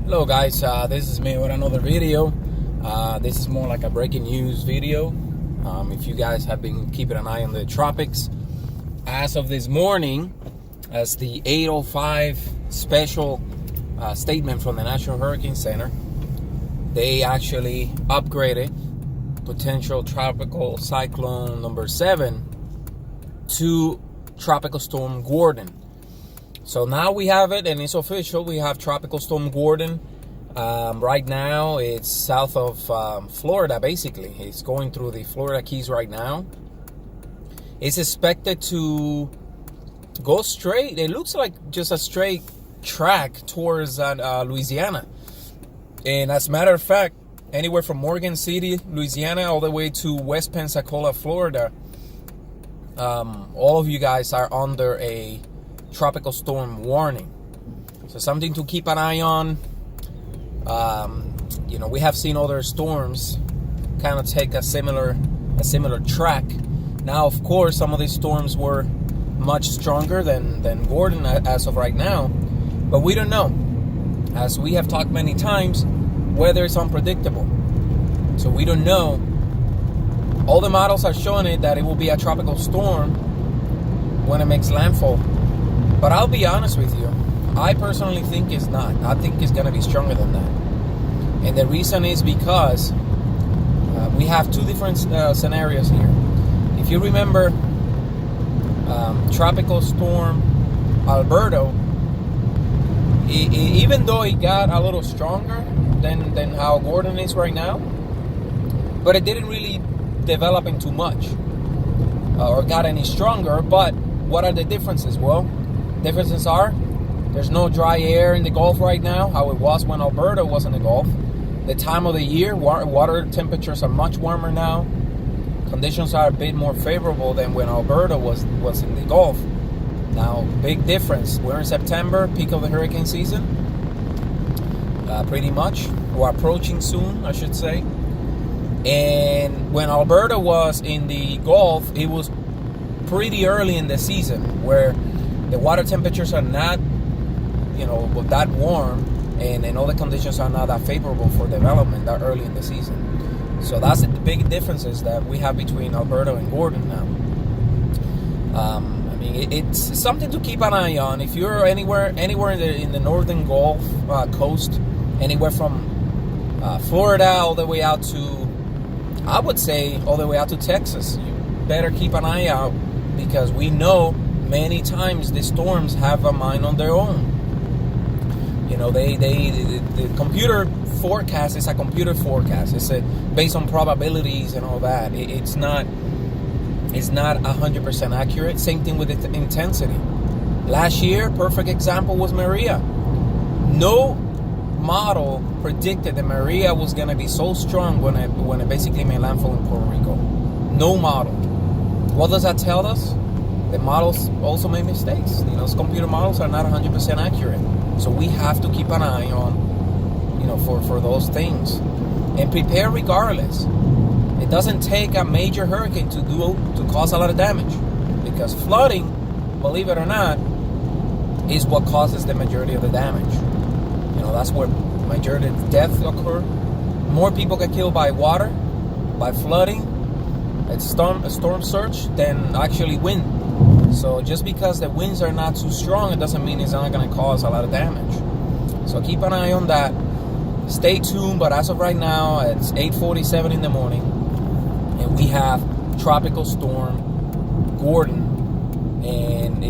Hello guys, this is me with another video. This is more like a breaking news video. If you guys have been keeping an eye on the tropics, as of this morning, as the 8:05 special statement from the National Hurricane Center, they actually upgraded potential tropical cyclone number 7 to Tropical Storm Gordon. So now we have it, and it's official. We have Tropical Storm Gordon. Right now, it's south of Florida, basically. It's going through the Florida Keys right now. It's expected to go straight. It looks like just a straight track towards Louisiana. And as a matter of fact, anywhere from Morgan City, Louisiana, all the way to West Pensacola, Florida, all of you guys are under a tropical storm warning. So something to keep an eye on. We have seen other storms kind of take a similar track. Now, of course, some of these storms were much stronger than Gordon as of right now, but we don't know. As we have talked many times, weather is unpredictable, so we don't know. All the models are showing it that it will be a tropical storm when it makes landfall. But I'll be honest with you, I personally think it's not. I think it's going to be stronger than that. And the reason is because we have two different scenarios here. If you remember, Tropical Storm Alberto, even though it got a little stronger than how Gordon is right now, but it didn't really develop into much or got any stronger. But what are the differences? Well, differences are there's no dry air in the Gulf right now, how it was when Alberta was in the Gulf. The time of the year, water temperatures are much warmer now. Conditions are a bit more favorable than when Alberta was in the Gulf. Now, big difference. We're in September, peak of the hurricane season, pretty much. We're approaching soon, I should say. And when Alberta was in the Gulf, it was pretty early in the season where the water temperatures are not, that warm, and all the conditions are not that favorable for development that early in the season. So that's the big differences that we have between Alberta and Gordon now. It's something to keep an eye on. If you're anywhere in the northern Gulf coast, anywhere from Florida all the way out to, I would say, all the way out to Texas, you better keep an eye out, because we know many times the storms have a mind on their own. The computer forecast is a computer forecast. It's based on probabilities and all that. It's not 100% accurate. Same thing with the intensity. Last year, perfect example was Maria. No model predicted that Maria was going to be so strong when it basically made landfall in Puerto Rico. No model. What does that tell us? The models also make mistakes. Computer models are not 100% accurate. So we have to keep an eye on, for those things, and prepare regardless. It doesn't take a major hurricane to cause a lot of damage, because flooding, believe it or not, is what causes the majority of the damage. That's where majority of deaths occur. More people get killed by water, by flooding, a storm surge, than actually wind. So just because the winds are not too strong, it doesn't mean it's not going to cause a lot of damage. So keep an eye on that. Stay tuned. But as of right now, it's 8:47 in the morning, and we have Tropical Storm Gordon, and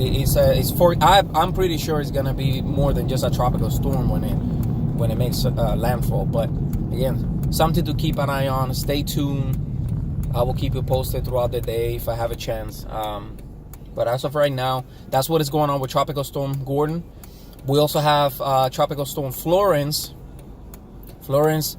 I'm pretty sure it's going to be more than just a tropical storm when it makes landfall. But again, something to keep an eye on. Stay tuned. I will keep you posted throughout the day if I have a chance. But as of right now, that's what is going on with Tropical Storm Gordon. We also have Tropical Storm Florence. Florence,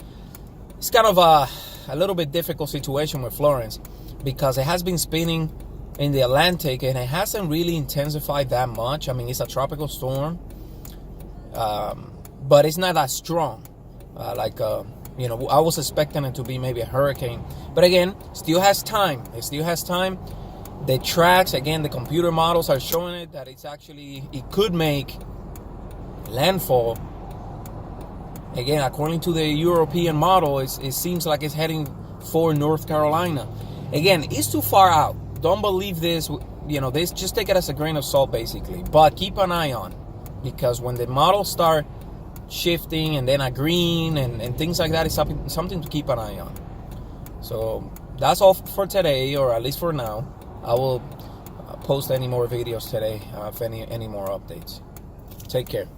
it's kind of a little bit difficult situation with Florence, because it has been spinning in the Atlantic and it hasn't really intensified that much. It's a tropical storm, but it's not that strong. I was expecting it to be maybe a hurricane. But again, still has time. It still has time. The tracks, again, the computer models are showing it could make landfall Again, according to the European model, it seems like it's heading for North Carolina. Again, it's too far out. Don't believe this. This, just take it as a grain of salt, basically. But keep an eye on, because when the models start shifting and then agreeing and things like that, is something to keep an eye on. So that's all for today, or at least for now. I will post any more videos today if any more updates. Take care.